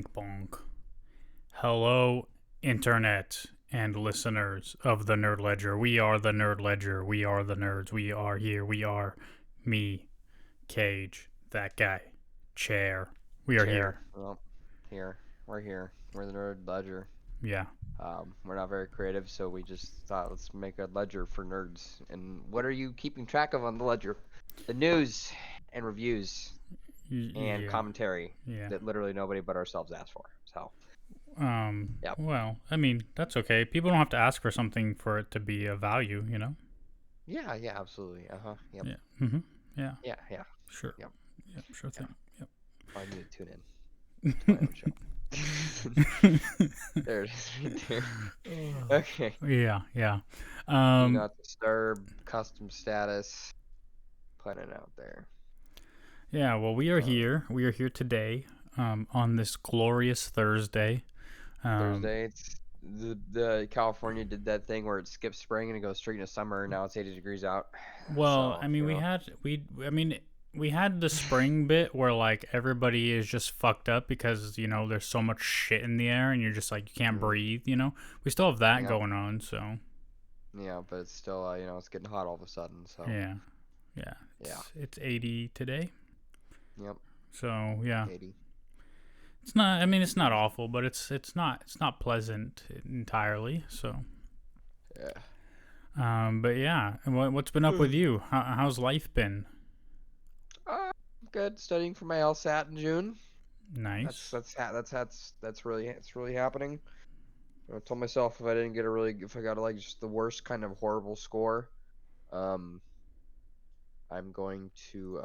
Bonk. Hello, internet and listeners of the Nerd Ledger. We are the Nerd Ledger. We are the nerds. We are here. We are me, Cage, that guy, Chair. We are here. Well, here. We're here. We're the Nerd Ledger. Yeah. We're not very creative, so we just thought let's make a ledger for nerds. And what are you keeping track of on the ledger? The news and reviews and Yeah. commentary Yeah. that literally nobody but ourselves asked for. So, yep. Well, I mean, that's okay. People don't have to ask for something for it to be of value, you know? Yeah, absolutely. Yep. Yeah. Mm-hmm. Yeah. Yeah. Sure. Yep. Yep. Sure Yeah. thing. Yep. I need to tune in to my own show. There it is right there. Okay. Yeah. Do Um, not disturb, custom status. Put it out there. Yeah, well, we are Uh, here. We are here today on this glorious Thursday. Thursday. It's the California did that thing where it skips spring and it goes straight into summer. And now it's 80 degrees out. Well, So I mean, you know, we had the spring bit where like everybody is just fucked up because there's so much shit in the air and you're just like you can't mhm, breathe. We still have that yeah, going on. So yeah, but it's still it's getting hot all of a sudden. So yeah, yeah, yeah, it's 80 today. yep, So yeah, 80. it's not. I mean, it's not awful, but it's not pleasant entirely. So. Yeah. But yeah, what's been up with you? How's life been? Uh, Good. Studying for my LSAT in June. That's Nice. that's ha- that's really it's really happening. I told myself if I got like just the worst kind of horrible score, um, I'm going to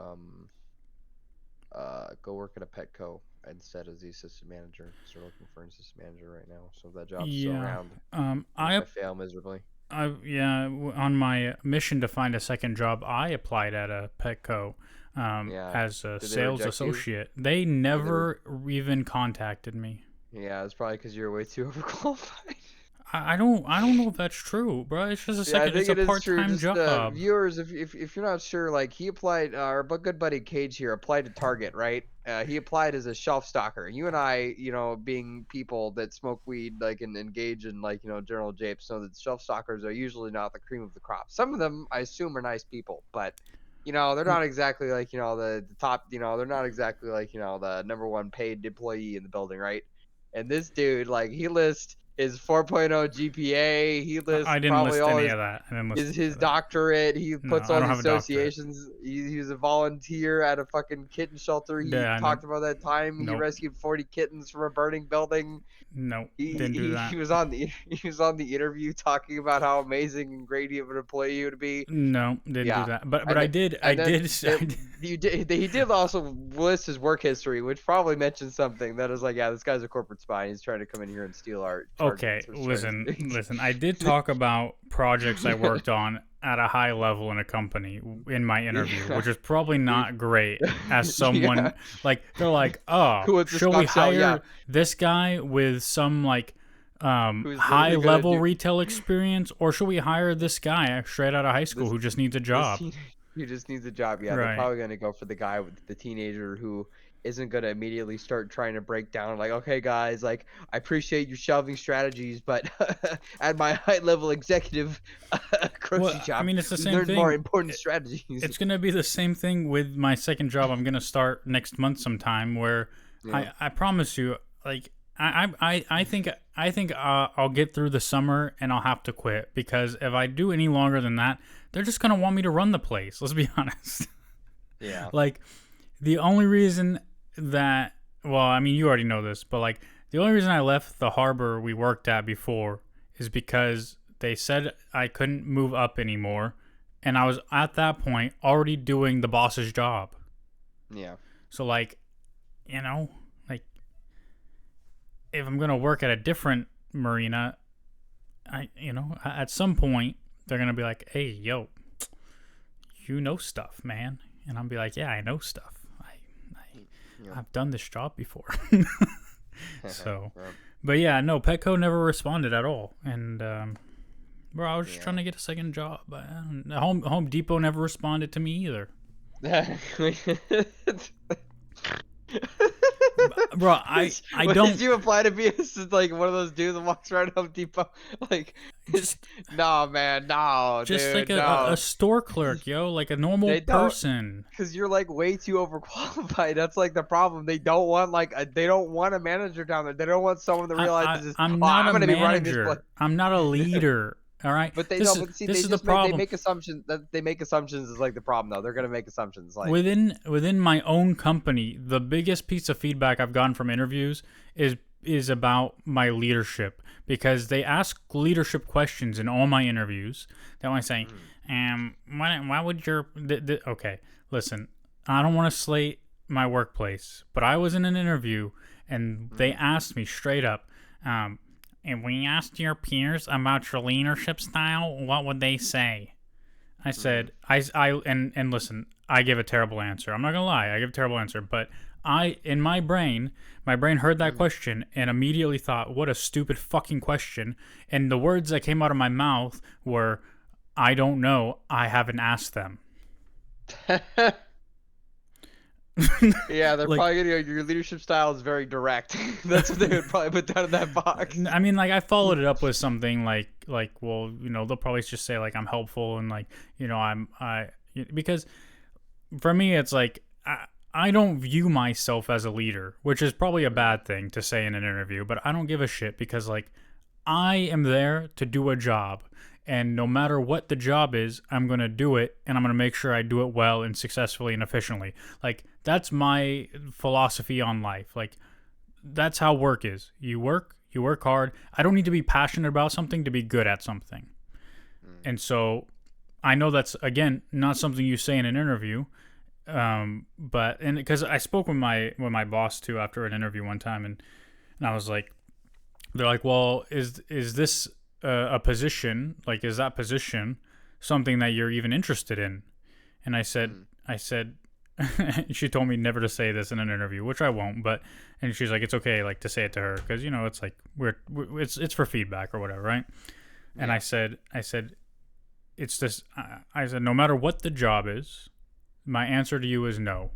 go work at a Petco instead as the assistant manager. So we're looking for an assistant manager right now. So if that job's still Yeah. around, Um. even if I I fail miserably. on my mission to find a second job, I applied at a Petco, Yeah. as a Did they sales reject you? associate. They Did they? never even contacted me. Yeah, it's probably because you're way too overqualified. I don't know if that's true, bro. It's just a Yeah, I second. It's think a it is true. part-time Just job. viewers, if you're not sure, like he applied, our good buddy Cage here applied to Target, right? He applied as a shelf stalker. You and I, being people that smoke weed, like and engage in like general japes, know that shelf stalkers are usually not the cream of the crop. Some of them, I assume, are nice people, but they're not exactly like the top. They're not exactly like the number one paid employee in the building, right? And this dude, like, he lists his 4.0 GPA. He lists I didn't probably list all any his of that. I didn't list his, any his of that. doctorate. He No, puts I all don't the have a doctorate. associations. He was a volunteer at a fucking kitten shelter. He Yeah, I know. talked about that time he Nope. rescued 40 kittens from a burning building. Nope. He, Didn't do he, that. he was on the he was on the interview talking about how amazing and great of an employee he would be. No, didn't do Yeah, that. But and I then did. I and then did. it, he did also list his work history, which probably mentions something that is like, yeah, this guy's a corporate spy. He's trying to come in here and steal our Okay, targets. Or listen. I did talk about projects I worked on at a high level in a company in my interview, yeah, which is probably not great as yeah. someone like they're like, "Oh, Who wants to shall we stock sell? Yeah, hire this guy with some like who's high literally gonna level do? retail experience or should we hire this guy straight out of high school This who just needs a this job?" teenager who just needs a job. Yeah, they're Right. probably gonna go for the guy with the teenager who isn't gonna immediately start trying to break down like, okay, guys, like I appreciate your shelving strategies, but at my high level executive grocery Well, I job, mean, it's the we same learned more thing. important strategies. It's gonna be the same thing with my second job. I'm gonna start next month sometime. Where Yeah, I promise you, like I think I'll get through the summer and I'll have to quit because if I do any longer than that, they're just gonna want me to run the place. Let's be honest. yeah, Like the only reason that well, I mean you already know this, but like the only reason I left the harbor we worked at before is because they said I couldn't move up anymore, and I was at that point already doing the boss's job. yeah, So like, you know, like if I'm gonna work at a different marina, at some point they're gonna be like, "Hey, yo, you know stuff, man," and I'll be like, "Yeah, I know stuff. yeah. I've done this job before." So, Yep, but yeah, no, Petco never responded at all, and bro, I was just yeah. trying to get a second job. But Home Depot never responded to me either. bro, I What don't did you apply to be like one of those dudes that walks around Home Depot? Like, just no, man, no, just like dude, a no. store clerk, yo, like a normal They don't, person. because you're like way too overqualified. That's like the problem. They don't want they don't want a manager down there. They don't want someone that realizes, I'm oh, not I'm a gonna be running this place. manager. I'm not a leader. All right. But they This know, is but see, this they is the just make problem. assumptions that they make assumptions is like the problem though. They're gonna make assumptions like Within my own company, the biggest piece of feedback I've gotten from interviews is about my leadership, because they ask leadership questions in all my interviews. They always say, why would your okay, listen, I don't want to slate my workplace, but I was in an interview and they asked me straight up, if we asked your peers about your leadership style, what would they say? I said, and listen, I give a terrible answer. I'm not gonna lie, I give a terrible answer, but in my brain heard that question and immediately thought, what a stupid fucking question. And the words that came out of my mouth were, I don't know, I haven't asked them. yeah, they're Like, probably gonna your leadership style is very direct. That's what they would probably put down in that box. I mean, like, I followed it up with something like, well, they'll probably just say like I'm helpful and like, because for me it's like I don't view myself as a leader, which is probably a bad thing to say in an interview, but I don't give a shit, because like I am there to do a job, and no matter what the job is, I'm going to do it, and I'm going to make sure I do it well and successfully and efficiently. Like, that's my philosophy on life. Like, that's how work is. You work hard. I don't need to be passionate about something to be good at something. And so I know that's, again, not something you say in an interview. But because I spoke with my boss too after an interview one time, and I was like, they're like, well, is this a position, like, is that position something that you're even interested in? And I said, she told me never to say this in an interview, which I won't, but, and she's like, it's okay, like, to say it to her, because it's like it's for feedback or whatever, right? Yeah. And I said it's this. I said, no matter what the job is, my answer to you is no.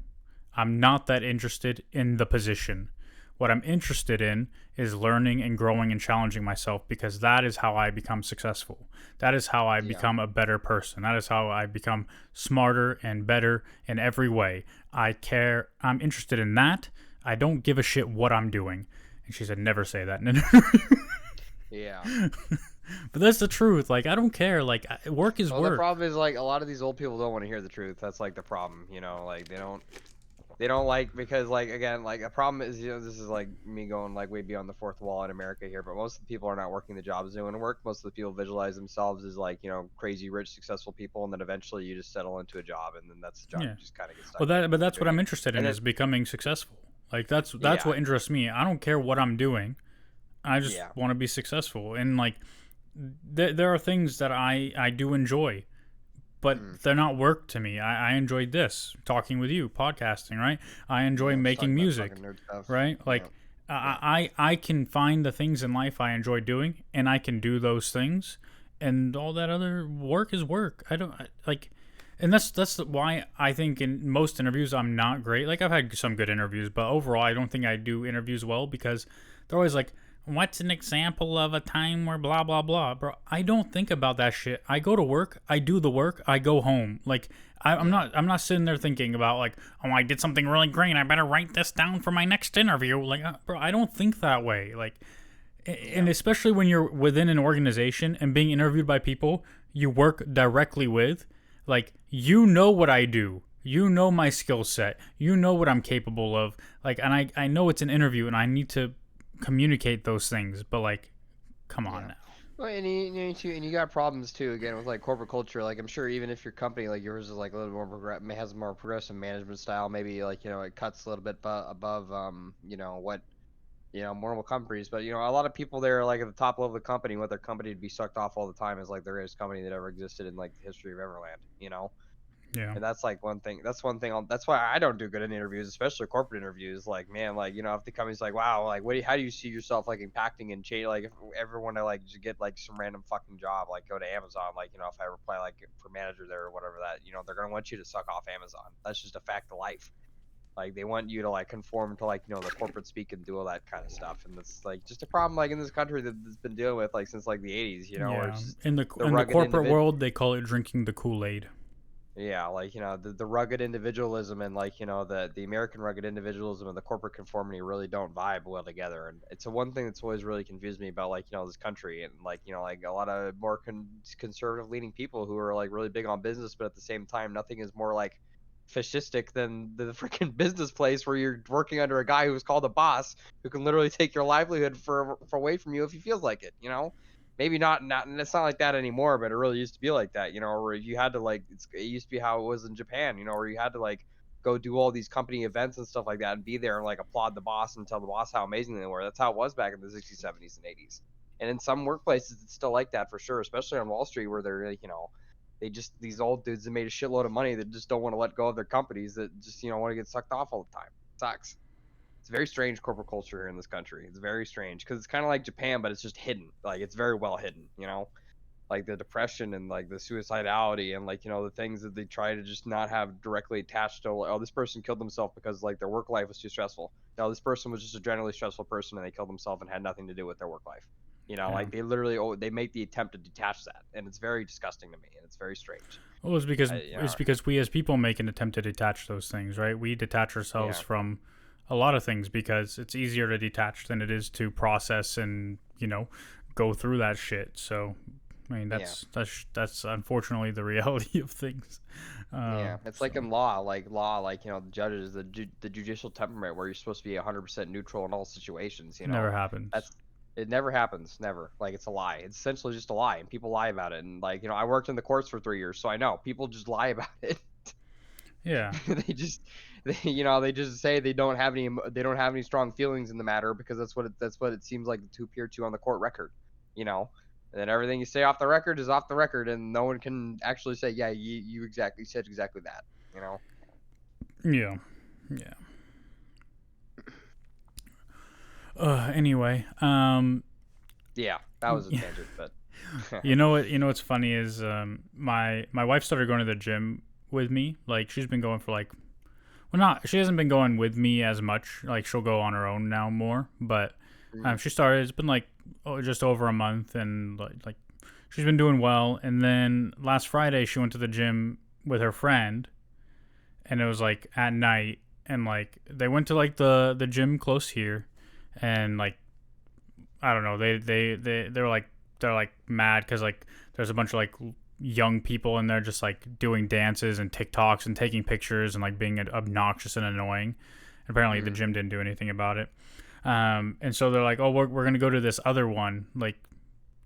I'm not that interested in the position. What I'm interested in is learning and growing and challenging myself, because that is how I become successful. That is how I become a better person. That is how I become smarter and better in every way. I'm interested in that. I don't give a shit what I'm doing. And she said, never say that in an interview. Yeah. But that's the truth. Like, I don't care. Like, work is work. The problem is, like, a lot of these old people don't want to hear the truth. That's like the problem, like they don't like, because, like, again, like, a problem is, this is like me going like way beyond the fourth wall in America here, but most of the people are not working the jobs they want to work. Most of the people visualize themselves as like, crazy rich successful people, and then eventually you just settle into a job, and then that's the job you just kind of get stuck. Well, but that's what I'm interested in, is becoming successful. Like, that's what interests me. I don't care what I'm doing. I just want to be successful. And like, there are things that I do enjoy, but they're not work to me. I enjoyed this, talking with you, podcasting, right? I enjoy making music, right? Like, I can find the things in life I enjoy doing, and I can do those things, and all that other work is work. I don't like, and that's why I think in most interviews I'm not great. Like, I've had some good interviews, but overall I don't think I do interviews well, because they're always like, what's an example of a time where blah blah blah? Bro, I don't think about that shit. I go to work, I do the work, I go home. Like, I'm not sitting there thinking about like, oh, I did something really great, I better write this down for my next interview. Like, bro, I don't think that way. Like, and especially when you're within an organization and being interviewed by people you work directly with, like, what I do. My skill set. What I'm capable of. Like, and I know it's an interview and I need to communicate those things, but like, come on now. Well, and you got problems too, again, with like corporate culture. Like, I'm sure even if your company like yours is like a little more has more progressive management style, maybe like it cuts a little bit above what normal companies. But a lot of people there are like at the top level of the company, want their company to be sucked off all the time is like the greatest company that ever existed in like the history of Everland. Yeah. And that's like one thing. That's one thing. That's why I don't do good in interviews, especially corporate interviews. Like, man, like if the company's like, wow, like how do you see yourself like impacting and change? Like, if everyone to like just get like some random fucking job, like go to Amazon, like if I apply like for manager there or whatever, that they're gonna want you to suck off Amazon. That's just a fact of life. Like they want you to like conform to like the corporate speak and do all that kind of stuff, and that's like just a problem like in this country that's been dealing with like since like the 80s, where Yeah, it's just in the the rugged corporate individual. world, they call it drinking the Kool-Aid. Yeah, like the rugged individualism and like the American rugged individualism and the corporate conformity really don't vibe well together, and it's a one thing that's always really confused me about like this country and like like a lot of more conservative leaning people who are like really big on business, but at the same time nothing is more like fascistic than the freaking business place where you're working under a guy who's called a boss who can literally take your livelihood for away from you if he feels like it. Maybe not and it's not like that anymore, but it really used to be like that, where you had to like it used to be how it was in Japan, where you had to like go do all these company events and stuff like that and be there and like applaud the boss and tell the boss how amazing they were. That's how it was back in the 60s, 70s, and 80s. And in some workplaces it's still like that for sure, especially on Wall Street where they're like, they just these old dudes that made a shitload of money that just don't want to let go of their companies that just want to get sucked off all the time. It sucks. It's very strange corporate culture here in this country. It's very strange because it's kind of like Japan, but it's just hidden. Like it's very well hidden. Like the depression and like the suicidality and like the things that they try to just not have directly attached to. Oh, this person killed themselves because like their work life was too stressful. No, this person was just a generally stressful person and they killed themselves and had nothing to do with their work life. Yeah. Like they literally they make the attempt to detach that, and it's very disgusting to me, and it's very strange. Well, it's because we as people make an attempt to detach those things, right? We detach ourselves Yeah, from a lot of things because it's easier to detach than it is to process and go through that shit. So, I mean, yeah. that's unfortunately the reality of things. Yeah, it's like So in law, like the judges, the judicial temperament, where you're supposed to be 100% neutral in all situations. never happens. That's it never happens, never. Like it's a lie. It's essentially just a lie, and people lie about it. And like I worked in the courts for 3 years, so I know people just lie about it. Yeah. They just say they don't have any strong feelings in the matter because that's what it seems like to appear to on the court record. You know, and then everything you say off the record is off the record, and no one can actually say, yeah, you exactly said exactly that. You know. Yeah. Yeah. Anyway, Yeah, that was a tangent, but you know what's funny is my wife started going to the gym with me. Like she's been going for like well not she hasn't been going with me as much. Like she'll go on her own now more, but mm, she started. It's been like just over a month, and like she's been doing well. And then last Friday she went to the gym with her friend, and it was like at night, and like they went to like the gym close here, and like I don't know. They're like mad because like there's a bunch of like young people in there just like doing dances and TikToks and taking pictures and like being obnoxious and annoying. And apparently the mm, gym didn't do anything about it. And so they're like, oh, we're gonna go to this other one like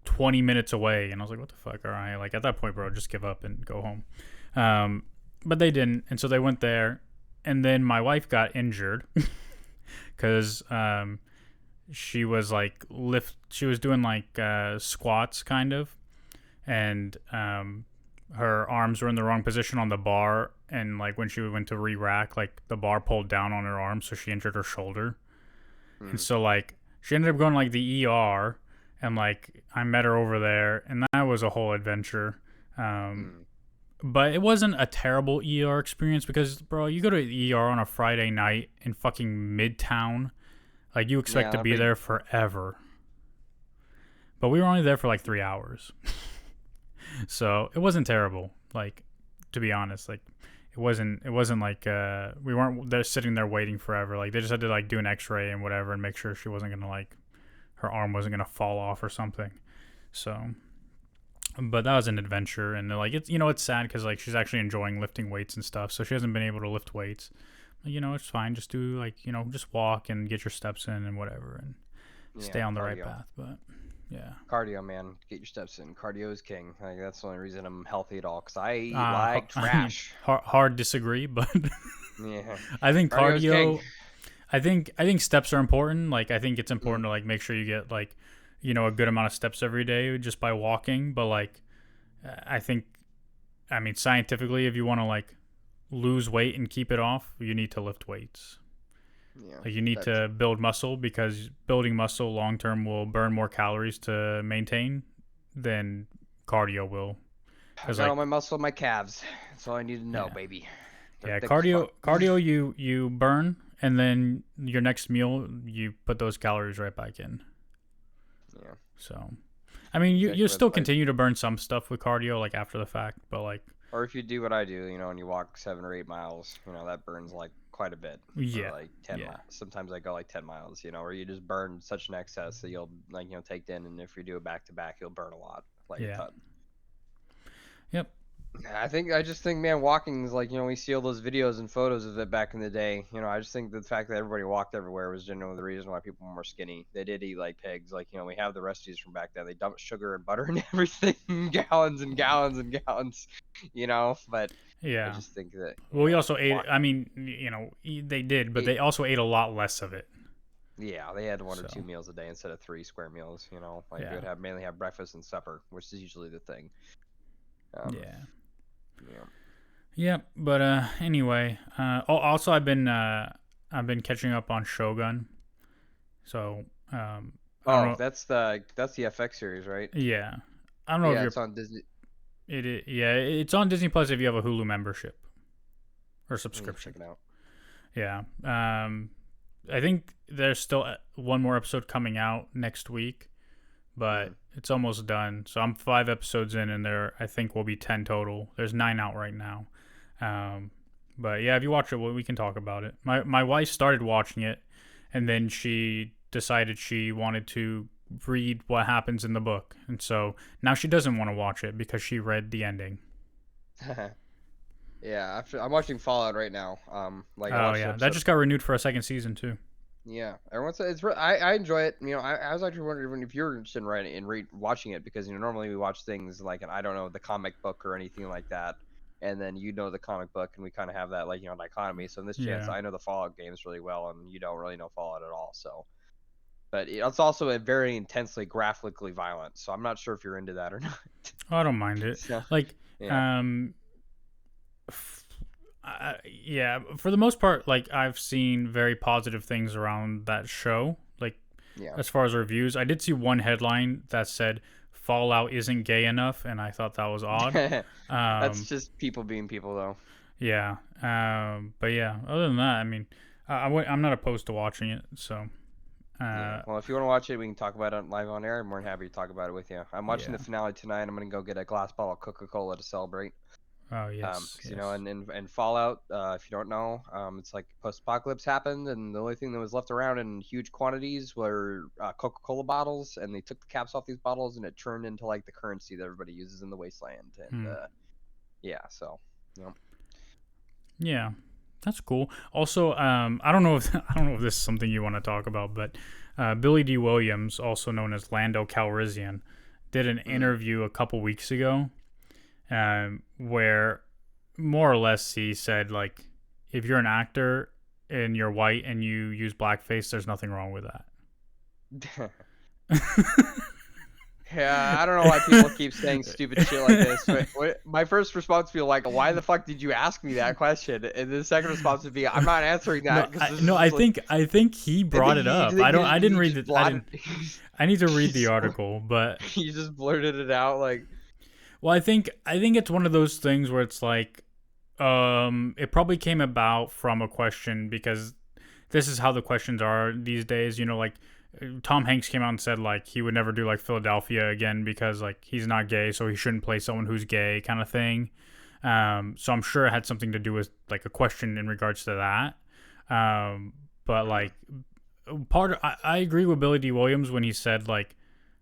20 minutes away. And I was like, what the fuck? All right, like at that point, bro, just give up and go home. But they didn't, and so they went there. And then my wife got injured because she was like she was doing like squats kind of, and her arms were in the wrong position on the bar, and like when she went to re-rack, like the bar pulled down on her arm, so she injured her shoulder. And mm, so like she ended up going like the ER, and like I met her over there, and that was a whole adventure. um mm. but it wasn't a terrible ER experience because, bro, you go to the ER on a Friday night in fucking Midtown, like you expect Yeah, to not a be big. there forever. But we were only there for like 3 hours. So it wasn't terrible. Like, to be honest, like it wasn't like we weren't there sitting there waiting forever. Like they just had to like do an X-ray and whatever and make sure she wasn't gonna like her arm wasn't gonna fall off or something. So, but that was an adventure, and like it's it's sad because like she's actually enjoying lifting weights and stuff, so she hasn't been able to lift weights. It's fine. Just do like just walk and get your steps in and whatever, and stay Yeah, on the right cardio. path. But yeah, Cardio, man. Get your steps in. Cardio is king. Like that's the only reason I'm healthy at all. Cause I eat uh, like I mean, trash. hard disagree, but Yeah, I think cardio is king. cardio. I think steps are important. Like I think it's Mm, important to like make sure you get like a good amount of steps every day just by walking. But like I think I mean scientifically, if you want to like lose weight and keep it off, you need to lift weights. yeah, Like you need that's. to build muscle because building muscle long term will burn more calories to maintain than cardio will. I Because got all like my muscle in my calves. That's all I need to know, yeah, baby. They're Yeah, thick as fuck. cardio you burn, and then your next meal you put those calories right back in. Yeah. So, I mean, you Exactly what still it's like. continue to burn some stuff with cardio like after the fact, but like Or if you do what I do, and you walk 7 or 8 miles, that burns like quite a bit for yeah, like 10 yeah, miles. Sometimes I go like 10 miles, or you just burn such an excess that you'll like, take in. And if you do it back to back, you'll burn a lot, like a yeah, ton. yep. I just think, man, walking is like, we see all those videos and photos of it back in the day. I just think the fact that everybody walked everywhere was generally the reason why people were more skinny. They did eat like pigs. Like, we have the recipes from back then. They dumped sugar and butter and everything, gallons and gallons and gallons, but I Yeah. just think that, Well, we also ate. walk, I mean, they did, but ate, they also ate a lot less of it. yeah, they had one or So two meals a day instead of 3 square meals, like they yeah, would mainly have breakfast and supper, which is usually the thing. Um, yeah, yeah. yep. But anyway, also I've been catching up on Shogun. So I don't Oh, know. that's the FX series, right? Yeah, I don't know if Yeah, you're it's on Disney. yeah, it's on Disney Plus if you have a Hulu membership or Let me check subscription. it out. Yeah. I think there's still one more episode coming out next week, but Mm. it's almost done. So I'm 5 episodes in, and there I think will be 10 total. There's 9 out right now. Um, but yeah, if you watch it, we can talk about it. My wife started watching it, and then she decided she wanted to read what happens in the book, and so now she doesn't want to watch it because she read the ending. Yeah, after I'm watching Fallout right now. Like I Oh watched an yeah, that episode. just got renewed for a second season too. Yeah, everyone says I enjoy it. I was actually wondering if you're interested in writing and watching it because normally we watch things like, and I don't know, the comic book or anything like that, and then the comic book, and we kind of have that like dichotomy. So in this chance, Yeah. I know the Fallout games really well, and you don't really know Fallout at all. So, but it's also a very intensely graphically violent. So I'm not sure if you're into that or not. Oh, I don't mind it. So Like, yeah. um, yeah, for the most part, like I've seen very positive things around that show. Like Yeah. as far as reviews, I did see one headline that said Fallout isn't gay enough, and I thought that was odd. That's Um, just people being people, though. yeah. But yeah, other than that, I mean, I'm not opposed to watching it. So, Yeah. uh, Well, if you want to watch it, we can talk about it live on air. I'm more than happy to talk about it with you. I'm watching the yeah. finale tonight. I'm gonna go get a glass bottle of Coca-Cola to celebrate. Oh yes, 'Cause, yes. and Fallout, if you don't know, it's like post-apocalypse happened, and the only thing that was left around in huge quantities were Coca-Cola bottles, and they took the caps off these bottles, and it turned into like the currency that everybody uses in the wasteland. And Hmm. yeah, so. You Yeah, that's cool. Also, I don't know if I don't know if this is something you want to talk about, but Billy D. Williams, also known as Lando Calrissian, did an know. interview a couple weeks ago, where more or less he said like, if you're an actor and you're white and you use blackface, there's nothing wrong with that. Yeah, I don't know why people keep saying stupid shit like this. But my first response would be like, "Why the fuck did you ask me that question?" And the second response would be, "I'm not answering that because this No, is like." I think he I brought think it he, I up. think I didn't he read just it. I blotted. didn't. I need to He read the just, article, but he just blurted it out like. well, I think it's one of those things where it's like, it probably came about from a question because this is how the questions are these days. Like Tom Hanks came out and said like he would never do like Philadelphia again because like he's not gay, so he shouldn't play someone who's gay, kind of thing. So I'm sure it had something to do with like a question in regards to that. But like I agree with Billy D. Williams when he said like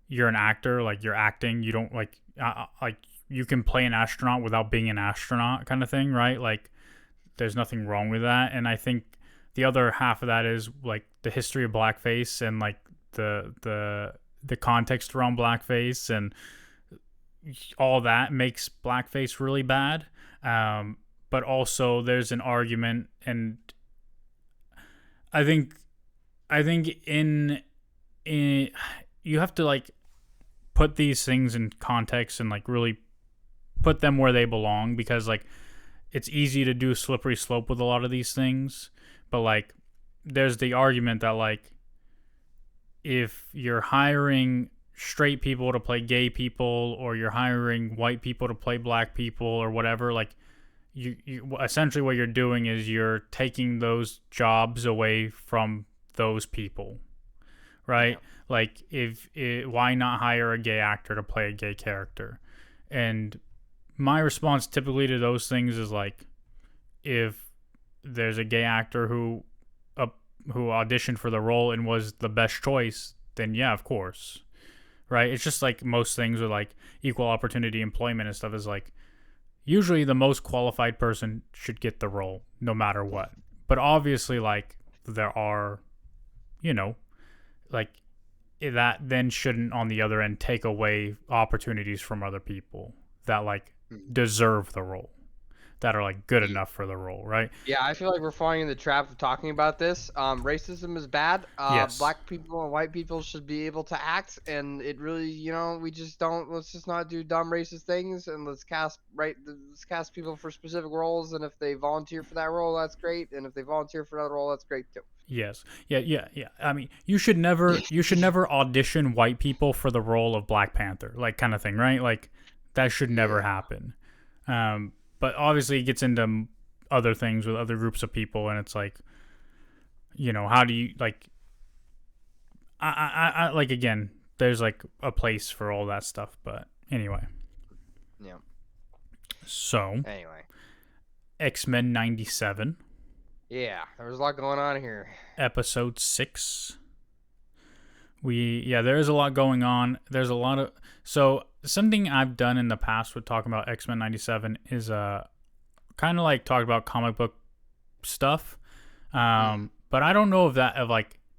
you're an actor, like you're acting, you don't like you can play an astronaut without being an astronaut, kind of thing, right? Like there's nothing wrong with that. And I think the other half of that is like the history of blackface and like the context around blackface and all that makes blackface really bad. But also there's an argument, and I think in you have to like put these things in context and like really put them where they belong, because like it's easy to do slippery slope with a lot of these things, but like there's the argument that like if you're hiring straight people to play gay people or you're hiring white people to play black people or whatever, like you essentially what you're doing is you're taking those jobs away from those people, right? Yeah. Like, why not hire a gay actor to play a gay character? And my response typically to those things is like, if there's a gay actor who auditioned for the role and was the best choice, then yeah, of course, right? It's just like most things with like equal opportunity employment and stuff is like, usually the most qualified person should get the role no matter what. But obviously, like, there are, you know, like, that then shouldn't on the other end take away opportunities from other people that like deserve the role, that are like good enough for the role, right? Yeah, I feel like we're falling in the trap of talking about this. Racism is bad. Yes. Black people and white people should be able to act, and it really, we just don't. Let's just not do dumb racist things, and let's cast people for specific roles. And if they volunteer for that role, that's great. And if they volunteer for another role, that's great too. Yes. Yeah. I mean, you should never audition white people for the role of Black Panther, like, kind of thing, right? Like, that should never happen. But obviously it gets into other things with other groups of people, and it's like, how do you, like, I like, again, there's like a place for all that stuff, but anyway. Yeah. So Anyway. X-Men 97. Yeah, there was a lot going on here. Episode 6. There is a lot going on. There's a lot of, so something I've done in the past with talking about X-Men 97 is kind of like talk about comic book stuff. But I don't know if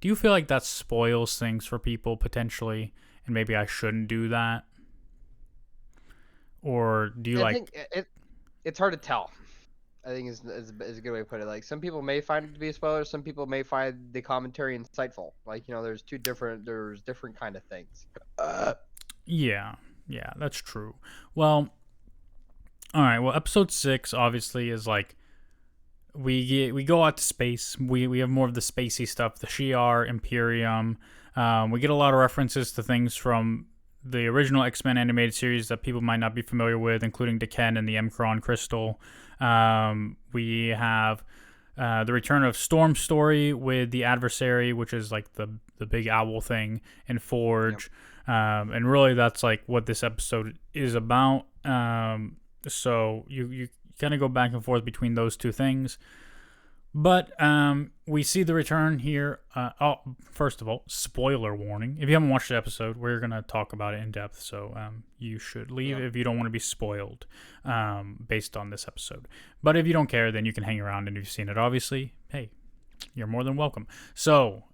do you feel like that spoils things for people potentially, and maybe I shouldn't do that? Or do you I think it's hard to tell. I think is a good way to put it. Like, some people may find it to be a spoiler. Some people may find the commentary insightful. Like, there's different kind of things. Yeah, that's true. Well, all right. Well, episode 6 obviously is like, we go out to space. We have more of the spacey stuff, the Shi'ar, Imperium. We get a lot of references to things from the original X-Men animated series that people might not be familiar with, including D'Ken and the M'Kraan crystal. We have the return of Storm's story with the adversary, which is like the big owl thing, and Forge. Yep. And really that's like what this episode is about. So you kind of go back and forth between those two things. But we see the return here. First of all, spoiler warning. If you haven't watched the episode, we're going to talk about it in depth. So you should leave if you don't want to be spoiled based on this episode. But if you don't care, then you can hang around. And if you've seen it, obviously, hey, you're more than welcome. So,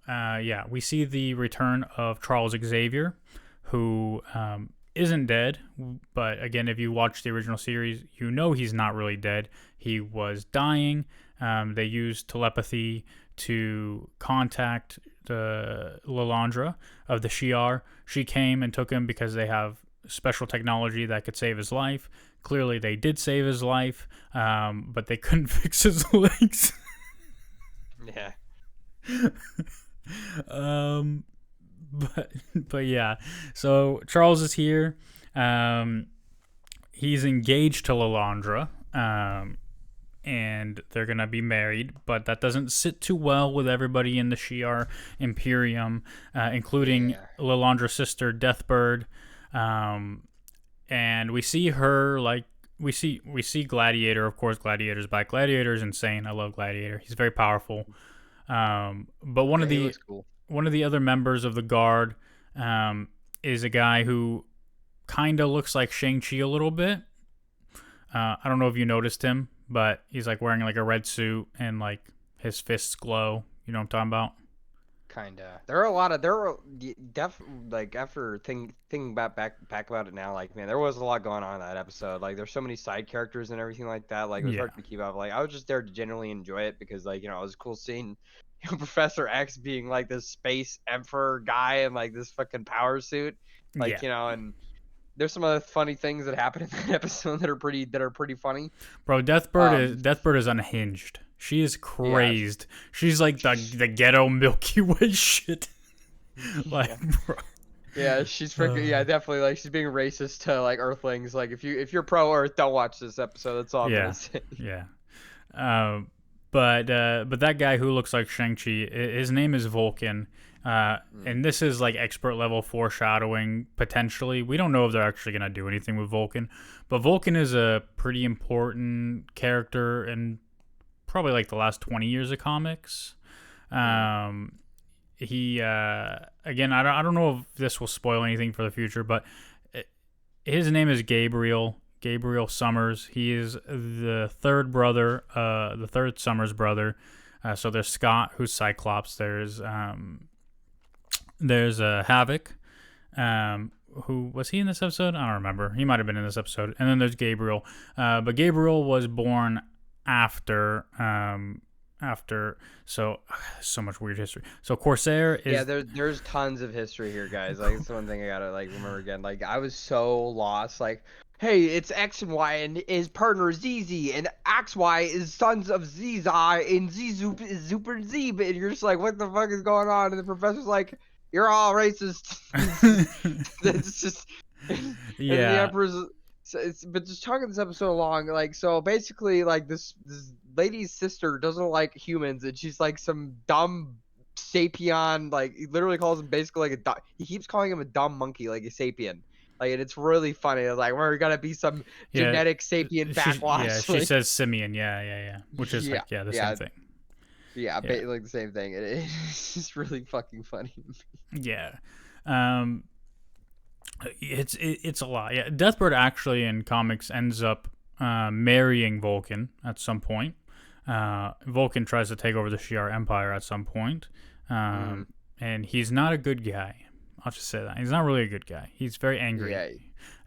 we see the return of Charles Xavier, who isn't dead. But again, if you watch the original series, you know he's not really dead. He was dying. They used telepathy to contact the Lilandra of the Shi'ar. She came and took him because they have special technology that could save his life. Clearly, they did save his life, but they couldn't fix his legs. Yeah. But yeah. So Charles is here. He's engaged to Lilandra. And they're going to be married, but that doesn't sit too well with everybody in the Shi'ar Imperium, including Lilandra's sister, Deathbird. And we see her, like, we see Gladiator. Of course, Gladiator's back. Gladiator's insane. I love Gladiator. He's very powerful. But one of the other members of the Guard is a guy who kind of looks like Shang-Chi a little bit. I don't know if you noticed him, but he's like wearing like a red suit and like his fists glow. You know what I'm talking about? Kinda. Like, after thinking back about it now, like, man, there was a lot going on in that episode. Like, there's so many side characters and everything like that. Like, it was hard to keep up. Like, I was just there to genuinely enjoy it because, like, it was cool seeing Professor X being like this space emperor guy in like this fucking power suit. Like, and there's some other funny things that happen in that episode that are pretty funny. Bro, Deathbird is unhinged. She is crazed. Yeah. She's like the ghetto Milky Way shit. Like, bro. Yeah, she's freaking yeah, definitely like she's being racist to like Earthlings. Like if you're pro Earth, don't watch this episode. That's all I'm gonna Yeah, say. yeah. Um, but that guy who looks like Shang-Chi, his name is Vulcan. Mm. And this is like expert level foreshadowing potentially. We don't know if they're actually gonna do anything with Vulcan, but Vulcan is a pretty important character in probably like the last 20 years of comics. Mm. Um, he again, I don't know if this will spoil anything for the future, but his name is Gabriel Summers. He is the third brother, the third Summers brother. So there's Scott, who's Cyclops. There's Havoc. Who was he in this episode? I don't remember. He might have been in this episode. And then there's Gabriel. But Gabriel was born after so much weird history. So Corsair Yeah, is there's tons of history here, guys. Like it's one thing I gotta like remember again. Like I was so lost. Like, hey, it's X and Y, and his partner is ZZ, and XY is sons of ZZ, and Z is Super Z. And you're just like, what the fuck is going on? And the professor's like, you're all racist. It's just, and then the yeah. emperor's. So but just talking this episode along, like so basically, like this lady's sister doesn't like humans, and she's like some dumb sapien. Like he literally calls him basically like he keeps calling him a dumb monkey, like a sapien. Like and it's really funny. It's like we're gonna be some Yeah, genetic sapien backwash. she Like says simian. Yeah. Which is yeah, like the same yeah, thing. yeah, Yeah, like the same thing. It's just really fucking funny. yeah. Um, it's a lot. Yeah, Deathbird actually in comics ends up marrying Vulcan at some point. Vulcan tries to take over the Shi'ar Empire at some point. Mm. And he's not a good guy. I'll just say that he's not really a good guy. He's very angry. Yeah,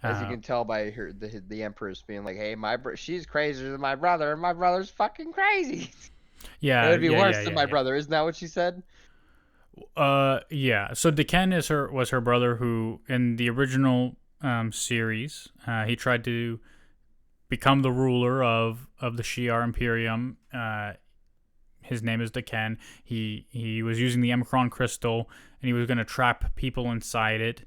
as you can tell by her the empress being like, "Hey, she's crazier than my brother, and my brother's fucking crazy." It Yeah, would be yeah, worse yeah, than yeah, my yeah. brother. Isn't that what she said? Yeah. So Deken was her brother who in the original series he tried to become the ruler of the Shi'ar Imperium. His name is Deken. He was using the Emicron crystal and he was going to trap people inside it,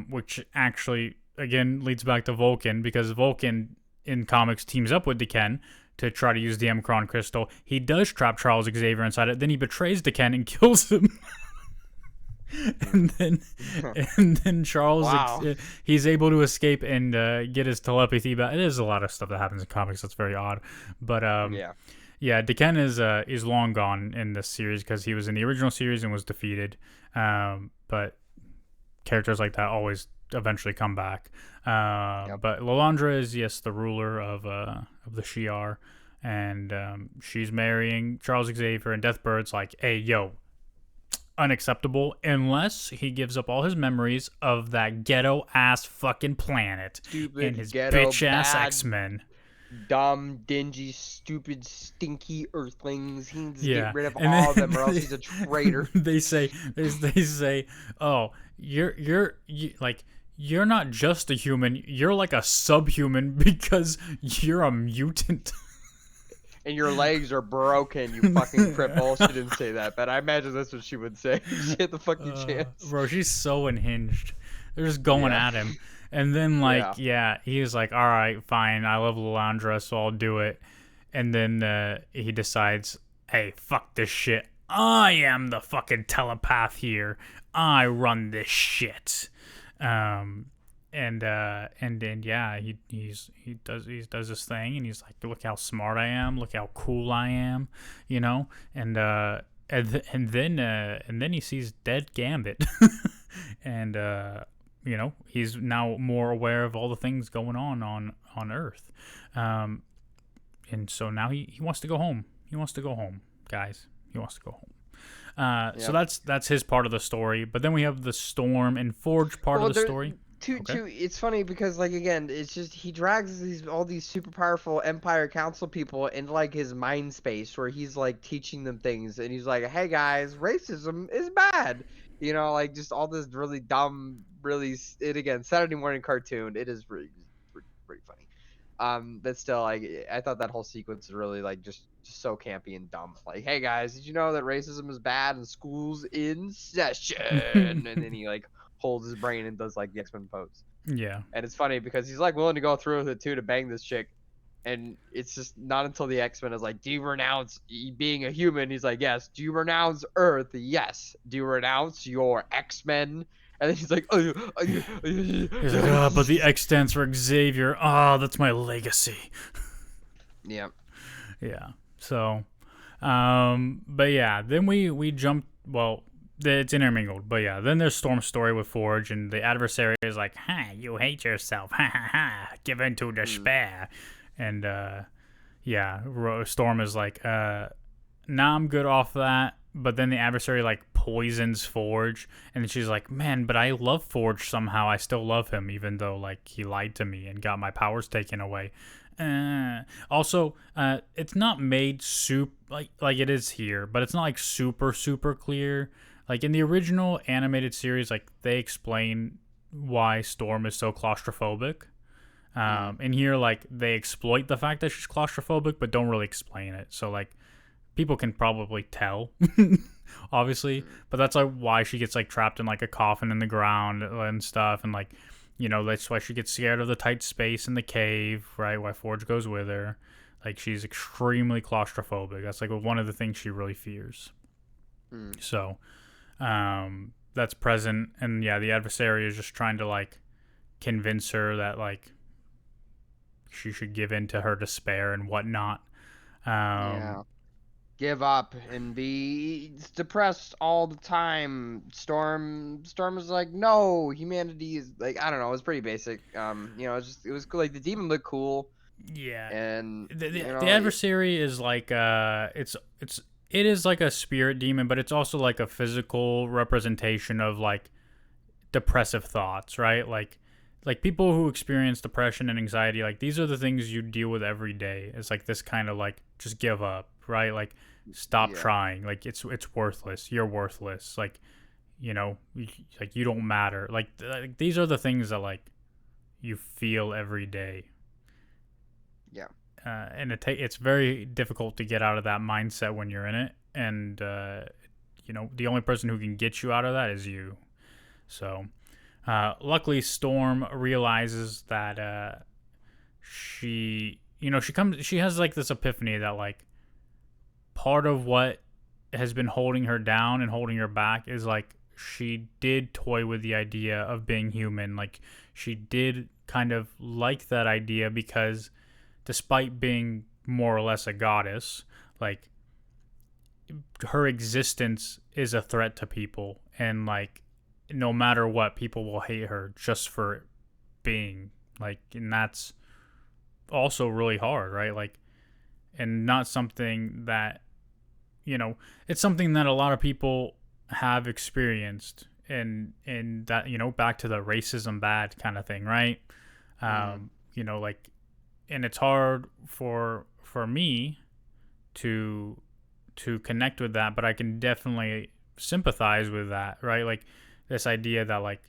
which actually again leads back to Vulcan because Vulcan in comics teams up with Deken to try to use the Emicron crystal. He does trap Charles Xavier inside it. Then he betrays Deken and kills him. and then and then Charles Wow. he's able to escape and get his telepathy back. There's a lot of stuff that happens in comics that's very odd, but Yeah. yeah, Deken is long gone in this series because he was in the original series and was defeated. But characters like that always eventually come back. Yep. But Lalandra is yes the ruler of the Shi'ar, and she's marrying Charles Xavier, and Deathbird's like, hey yo, unacceptable unless he gives up all his memories of that ghetto ass fucking planet and Stupid, his ghetto, bitch ass bad, X-Men. dumb, dingy, stupid, stinky Earthlings. He needs to get Yeah, rid of and all of then them, or else he's a traitor. they say oh, like you're not just a human, you're like a subhuman because you're a mutant. And your legs are broken, you fucking cripple. She didn't say that, but I imagine that's what she would say. She had the fucking chance. Bro, she's so unhinged. They're just going Yeah. at him. And then, Yeah. he was like, all right, fine. I love Lalandra, so I'll do it. And then he decides, hey, fuck this shit. I am the fucking telepath here. I run this shit. And then yeah, he does this thing, and he's like, look how smart I am, look how cool I am, you know, and then he sees dead Gambit, and he's now more aware of all the things going on Earth, and so now he wants to go home. He wants to go home, guys. He wants to go home. So Yep. that's his part of the story. But then we have the Storm and Forge part of the There, story. it's funny because like again, it's just he drags all these super powerful Empire Council people into like his mind space where he's like teaching them things, and he's like, "Hey guys, racism is bad." You know, like just all this really dumb, really it again Saturday morning cartoon. It is really pretty funny. But still, like, I thought that whole sequence is really like just so campy and dumb. Like, hey guys, did you know that racism is bad and school's in session? And then he like holds his brain and does like the X-Men pose. Yeah. And it's funny because he's like willing to go through with it too to bang this chick. And it's just not until the X-Men is like, do you renounce being a human? He's like, yes. Do you renounce Earth? Yes. Do you renounce your X-Men? And then he's like, He's like, oh, but the X stands for Xavier. Oh, that's my legacy. yeah. Yeah. So, but yeah, then we jumped. Well, it's intermingled, but yeah, then there's Storm's story with Forge, and the adversary is like, "Ha, you hate yourself. Ha ha ha. Give in to despair." And yeah, Storm is like, "Nah, I'm good off that." But then the adversary like poisons Forge, and then she's like, "Man, but I love Forge somehow. I still love him, even though like he lied to me and got my powers taken away." Also, it's not made like it is here, but it's not like super clear. Like in the original animated series, like they explain why Storm is so claustrophobic. In here, like they exploit the fact that she's claustrophobic, but don't really explain it. So like people can probably tell, obviously, but that's like why she gets like trapped in like a coffin in the ground and stuff, and like that's why she gets scared of the tight space in the cave, right? Why Forge goes with her. Like she's extremely claustrophobic. That's like one of the things she really fears. So, that's present, and yeah, the adversary is just trying to like convince her that like she should give in to her despair and whatnot. Yeah. Give up and be depressed all the time. Storm is like, no, humanity is like, I don't know, it was pretty basic. It was cool. Like the demon looked cool, Yeah, and the adversary is like it is like a spirit demon, but it's also like a physical representation of like depressive thoughts, right? Like people who experience depression and anxiety, like these are the things you deal with every day. It's like this kind of like just give up, right? Like stop trying. Like it's worthless. You're worthless. Like like you don't matter. Like these are the things that like you feel every day. Yeah. And it's very difficult to get out of that mindset when you're in it, and the only person who can get you out of that is you. So luckily Storm realizes that she has like this epiphany that like part of what has been holding her down and holding her back is like she did toy with the idea of being human. Like she did kind of like that idea because despite being more or less a goddess, like her existence is a threat to people, and like no matter what, people will hate her just for being like, and that's also really hard, right? Like, and not something that it's something that a lot of people have experienced, and that back to the racism bad kind of thing, right? Like, and it's hard for me to connect with that, but I can definitely sympathize with that, right? Like this idea that like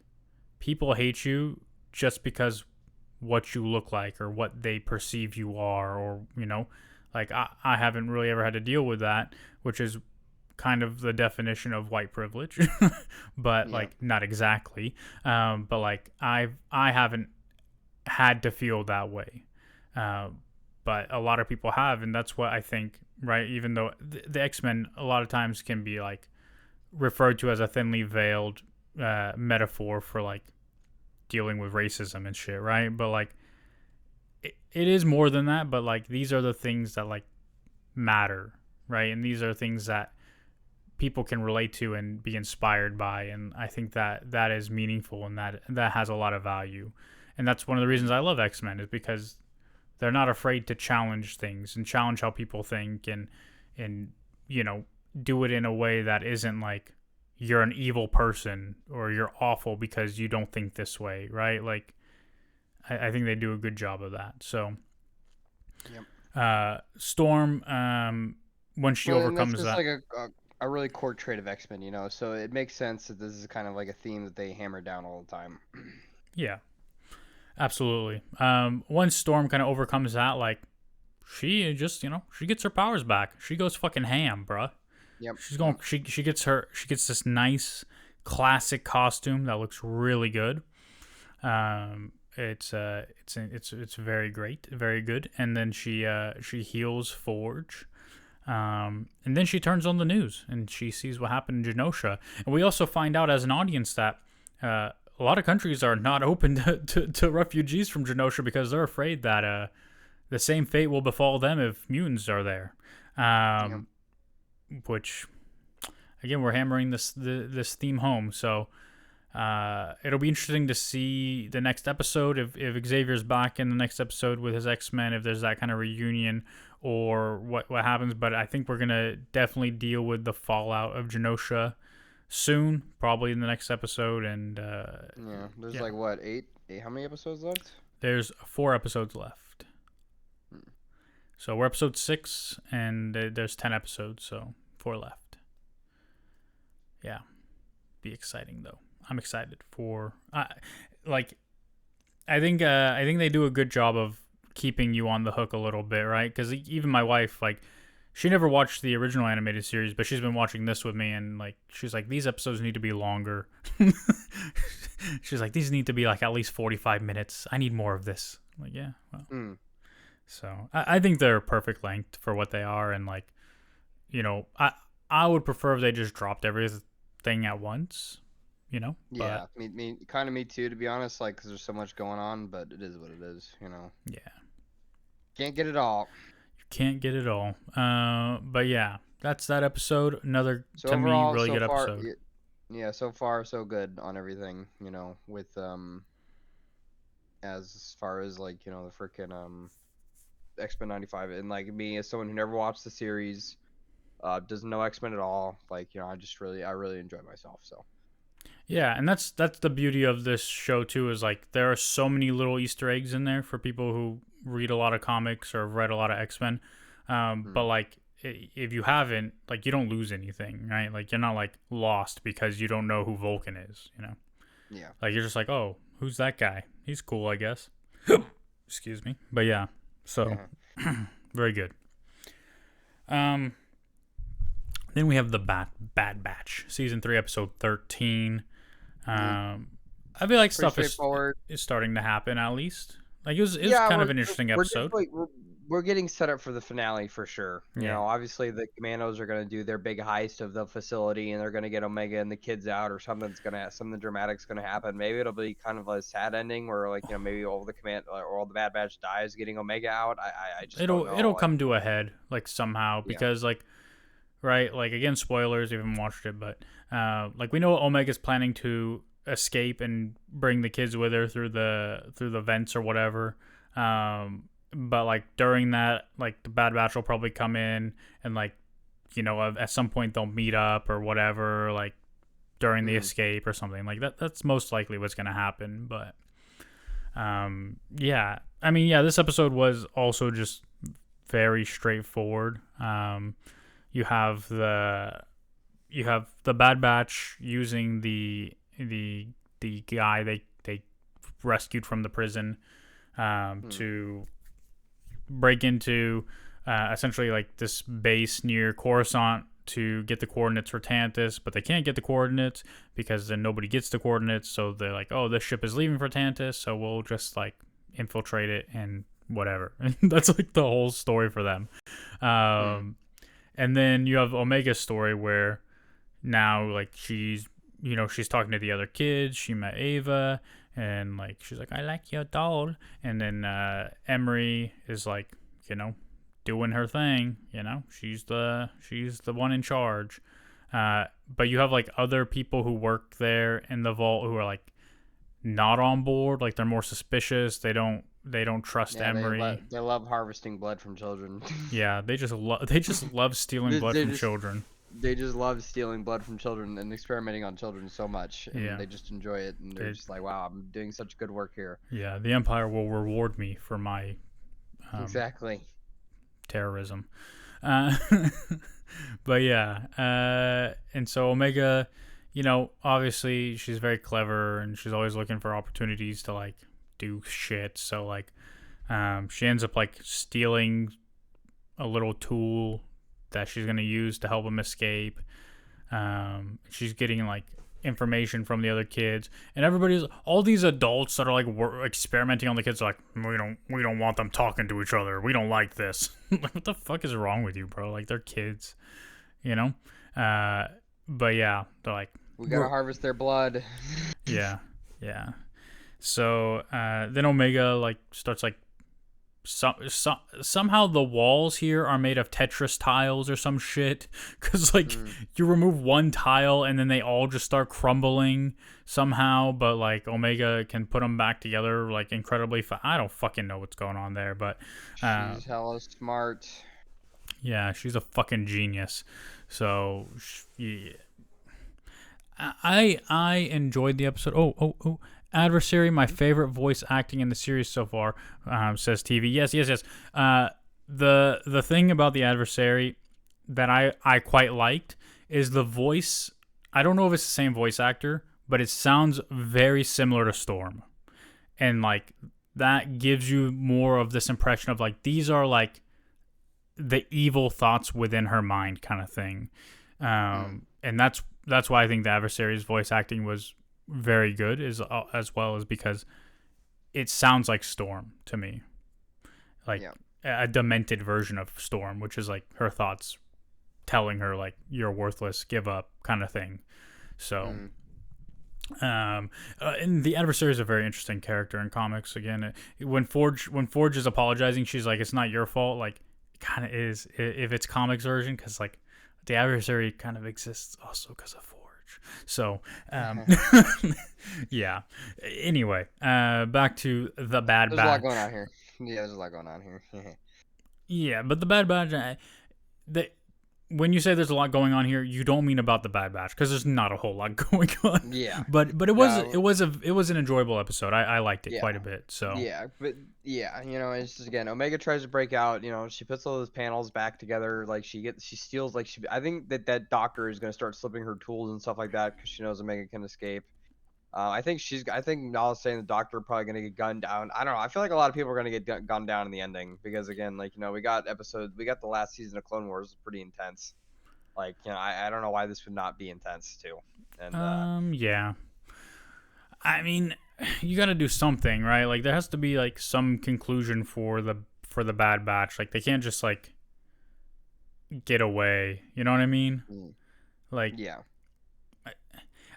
people hate you just because what you look like or what they perceive you are, or like I haven't really ever had to deal with that, which is kind of the definition of white privilege, but like not exactly. But like I haven't had to feel that way. But a lot of people have, and that's what I think, right? Even though the X-Men a lot of times can be like referred to as a thinly veiled metaphor for like dealing with racism and shit, right? But like it is more than that, but like these are the things that like matter, right? And these are things that people can relate to and be inspired by, and I think that is meaningful, and that has a lot of value. And that's one of the reasons I love X-Men, is because they're not afraid to challenge things and challenge how people think, and do it in a way that isn't like you're an evil person or you're awful because you don't think this way, right? Like I think they do a good job of that. So Storm, when she overcomes that's that, like a really core trait of X-Men, so it makes sense that this is kind of like a theme that they hammer down all the time. yeah. Absolutely. Once Storm kind of overcomes that, like she just, she gets her powers back. She goes fucking ham, bruh. Yep. She's going. She gets this nice classic costume that looks really good. It's very great, very good. And then she heals Forge. And then she turns on the news and she sees what happened in Genosha. And we also find out as an audience that a lot of countries are not open to refugees from Genosha because they're afraid that the same fate will befall them if mutants are there. Yep. Which, again, we're hammering this theme home. So it'll be interesting to see the next episode if Xavier's back in the next episode with his X-Men, if there's that kind of reunion or what happens. But I think we're going to definitely deal with the fallout of Genosha soon, probably in the next episode. And there's like what, eight? How many episodes left? There's 4 episodes left. So we're episode 6 and there's 10 episodes, so 4 left. Yeah. Be exciting though. I'm excited for I think they do a good job of keeping you on the hook a little bit, right? Because even my wife, like, she never watched the original animated series, but she's been watching this with me, and like she's like, these episodes need to be longer. She's like, these need to be like at least 45 minutes. I need more of this. I'm like, yeah, well. So I think they're perfect length for what they are, and like, I would prefer if they just dropped everything at once. Yeah, me too, to be honest, like, because there's so much going on, but it is what it is, Yeah. Can't get it all. You can't get it all. But yeah, that's that episode. Another, so to overall, me, really so good far, episode. Yeah, so far, so good on everything, with, as far as, like, the freaking, X-Men 95, and, like, me, as someone who never watched the series, doesn't know X-Men at all, like, I really enjoyed myself, so. Yeah, and that's the beauty of this show too, is like there are so many little Easter eggs in there for people who read a lot of comics or have read a lot of X-Men. But like if you haven't, like, you don't lose anything, right? Like you're not like lost because you don't know who Vulcan is, Yeah. Like you're just like, oh, who's that guy? He's cool, I guess. Excuse me. But yeah, so very good. Then we have the Bad Batch, season 3, episode 13. I feel like stuff is starting to happen, at least. Like it was kind of an interesting episode. We're getting set up for the finale for sure. Yeah. Obviously the Commandos are going to do their big heist of the facility, and they're going to get Omega and the kids out, or something dramatic's going to happen. Maybe it'll be kind of a sad ending where, like, maybe all the Bad Batch dies getting Omega out. I just don't know. It'll come to a head, like, somehow, because like, right, like, again, spoilers, you haven't watched it, but like, we know Omega's planning to escape and bring the kids with her through the vents or whatever. But like during that, like, the Bad Batch will probably come in and, like, at some point they'll meet up or whatever, like during the escape or something like that. That's most likely what's gonna happen. But yeah, I mean, yeah, this episode was also just very straightforward. You have the Bad Batch using the guy they rescued from the prison to break into essentially like this base near Coruscant to get the coordinates for Tantus, but they can't get the coordinates because then nobody gets the coordinates. So they're like, oh, this ship is leaving for Tantus, so we'll just like infiltrate it and whatever. And that's like the whole story for them. And then you have Omega's story where now, like, she's talking to the other kids. She met Ava, and like she's like, I like your doll. And then Emery is like, doing her thing. She's the one in charge. But you have like other people who work there in the vault who are like not on board. Like they're more suspicious. They don't trust Emery. They love harvesting blood from children. Yeah, they just love stealing blood from children. They just love stealing blood from children and experimenting on children so much. And they just enjoy it, and they're just like, wow, I'm doing such good work here. Yeah, the Empire will reward me for my exactly terrorism. But yeah, and so Omega, obviously she's very clever and she's always looking for opportunities to like do shit. So like, she ends up like stealing a little tool that she's gonna use to help him escape. She's getting like information from the other kids, and everybody's all these adults that are like experimenting on the kids are like, we don't want them talking to each other. We don't like this. Like, what the fuck is wrong with you, bro? Like, they're kids, you know. But yeah, they're like, we gotta harvest their blood. Yeah. So then Omega like starts like somehow the walls here are made of Tetris tiles or some shit, because like you remove one tile and then they all just start crumbling somehow, but like Omega can put them back together like incredibly I don't fucking know what's going on there, but she's hella smart. Yeah, she's a fucking genius. So yeah. I enjoyed the episode. Oh, Adversary, my favorite voice acting in the series so far, says TV. Yes. The thing about the Adversary that I quite liked is the voice. I don't know if it's the same voice actor, but it sounds very similar to Storm. And like that gives you more of this impression of like these are like the evil thoughts within her mind kind of thing. And that's why I think the Adversary's voice acting was very good, as well as because it sounds like Storm to me, like a demented version of Storm, which is like her thoughts telling her like you're worthless, give up, kind of thing. So, and the Adversary is a very interesting character in comics. Again, when Forge is apologizing, she's like, "It's not your fault." Like, it kind of is if it's comics version, because like the Adversary kind of exists also because of Forge. So, yeah. Anyway, back to the Bad Batch. There's a lot going on here. Yeah, there's a lot going on here. Yeah, but the Bad Batch, when you say there's a lot going on here, you don't mean about the Bad Batch, because there's not a whole lot going on. Yeah. But it was an enjoyable episode. I liked it quite a bit. So yeah, but yeah, it's just, again, Omega tries to break out. She puts all those panels back together. Like she steals. Like I think that doctor is gonna start slipping her tools and stuff like that because she knows Omega can escape. I think Nala's saying the doctor probably gonna get gunned down. I don't know. I feel like a lot of people are gonna get gunned down in the ending because, again, like we got the last season of Clone Wars was pretty intense. Like I don't know why this would not be intense too. And yeah. I mean, you got to do something, right? Like there has to be like some conclusion for the Bad Batch. Like they can't just like get away. You know what I mean? Like yeah.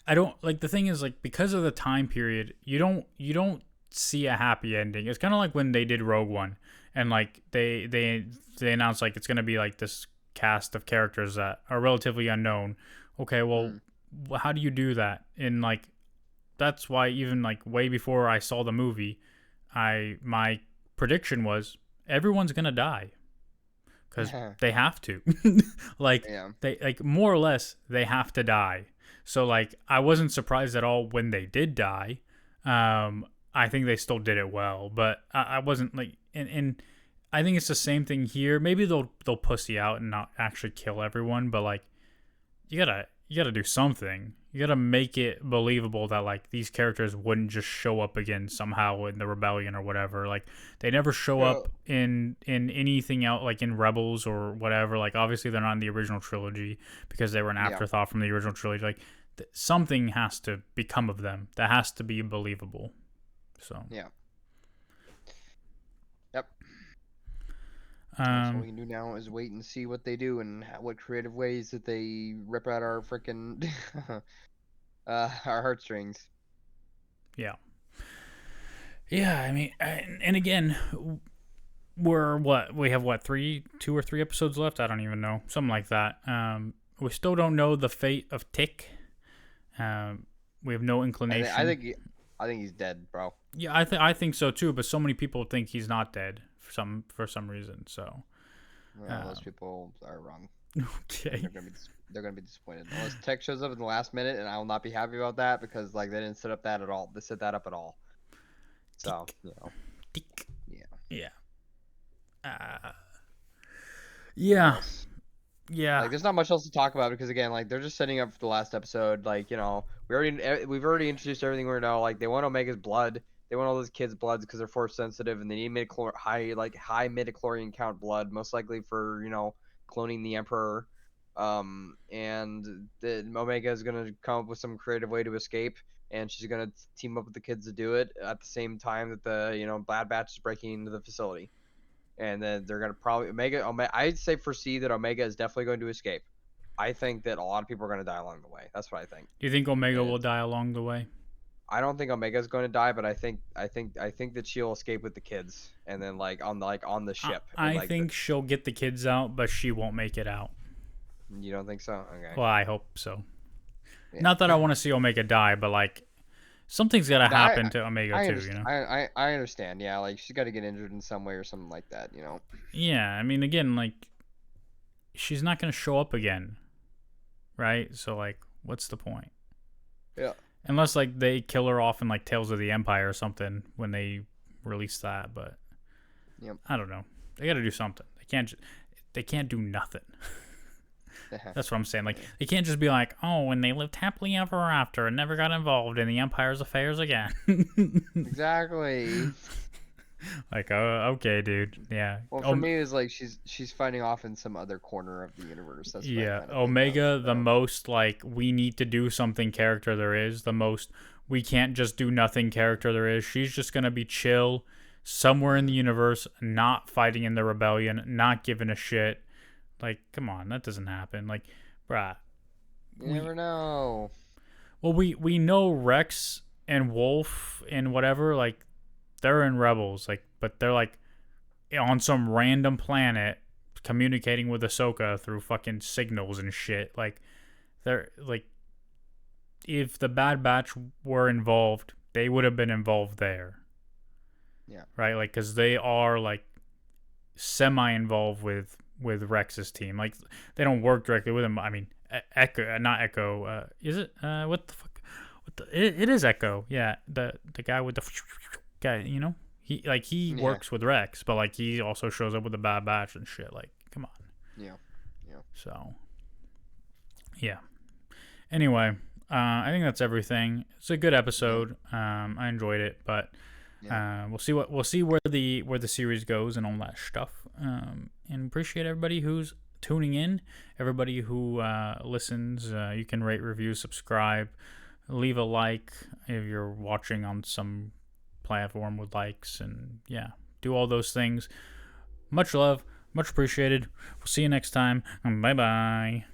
I don't like the thing is like because of the time period, you don't see a happy ending. It's kind of like when they did Rogue One and like they announced like it's going to be like this cast of characters that are relatively unknown. Okay, well, how do you do that? And like that's why even like way before I saw the movie, my prediction was everyone's going to die. Cuz they have to. They like more or less they have to die. So, like, I wasn't surprised at all when they did die. I think they still did it well, but I wasn't, like, and I think it's the same thing here. Maybe they'll pussy out and not actually kill everyone, but, like, you gotta do something. You gotta make it believable that, like, these characters wouldn't just show up again somehow in the rebellion or whatever. Like, they never show up in anything else, like in Rebels or whatever. Like, obviously they're not in the original trilogy because they were an afterthought from the original trilogy. Like, something has to become of them. That has to be believable. So yeah. Yep. That's what we can do now is wait and see what they do and what creative ways that they rip out our freaking our heartstrings. Yeah. Yeah, I mean, and again, we have 2 or 3 episodes left. I don't even know, something like that. We still don't know the fate of Tick. We have no inclination. I think he's dead, bro. Yeah, I think so too. But so many people think he's not dead for some reason. So those people are wrong. Okay. They're gonna be disappointed unless Tech shows up in the last minute, and I will not be happy about that because like they didn't set up that at all. They set that up at all. So Tick. Yeah. Yeah. Yeah. Like, there's not much else to talk about because, again, like, they're just setting up for the last episode. Like, we've already introduced everything we know. Like, they want Omega's blood. They want all those kids' bloods because they're force sensitive, and they need high midichlorian count blood, most likely for cloning the Emperor. And the Omega is gonna come up with some creative way to escape, and she's gonna team up with the kids to do it at the same time that the Bad Batch is breaking into the facility. And then they're gonna probably Omega. I'd say foresee that Omega is definitely going to escape. I think that a lot of people are gonna die along the way. That's what I think. Do you think Omega will die along the way? I don't think Omega's going to die, but I think that she'll escape with the kids, and then on the ship. I think she'll get the kids out, but she won't make it out. You don't think so? Okay. Well, I hope so. Yeah. Not that I want to see Omega die, but something's gotta happen to Omega too. I understand. Yeah, she's got to get injured in some way or something like that. Yeah, I mean, again, she's not gonna show up again, right? So what's the point? Yeah. Unless they kill her off in Tales of the Empire or something when they release that, but yep. I don't know. They got to do something. They can't do nothing. That's what I'm saying. They can't just be oh, and they lived happily ever after and never got involved in the Empire's affairs again. Exactly. Oh, okay, dude. Yeah. Well, for me, it's she's fighting off in some other corner of the universe. That's yeah. Omega, the most we need to do something character there is. The most we can't just do nothing character there is. She's just gonna be chill somewhere in the universe, not fighting in the rebellion, not giving a shit. Come on, that doesn't happen. Bruh. You never know. Well, we know Rex and Wolf and whatever, they're in Rebels, but they're on some random planet communicating with Ahsoka through fucking signals and shit. They're if the Bad Batch were involved, they would have been involved there. Yeah. Right? Because they are semi-involved with Rex's team. They don't work directly with him. I mean, Echo, not Echo. Is it? What the fuck? It is Echo. Yeah, the guy with the guy. He works with Rex, but he also shows up with the Bad Batch and shit. Come on. Yeah. So, yeah. Anyway, I think that's everything. It's a good episode. I enjoyed it, but we'll see where the series goes and all that stuff. And appreciate everybody who's tuning in, everybody who listens. You can rate, review, subscribe, leave a like if you're watching on some platform with likes, and do all those things. Much love, much appreciated. We'll see you next time. Bye bye.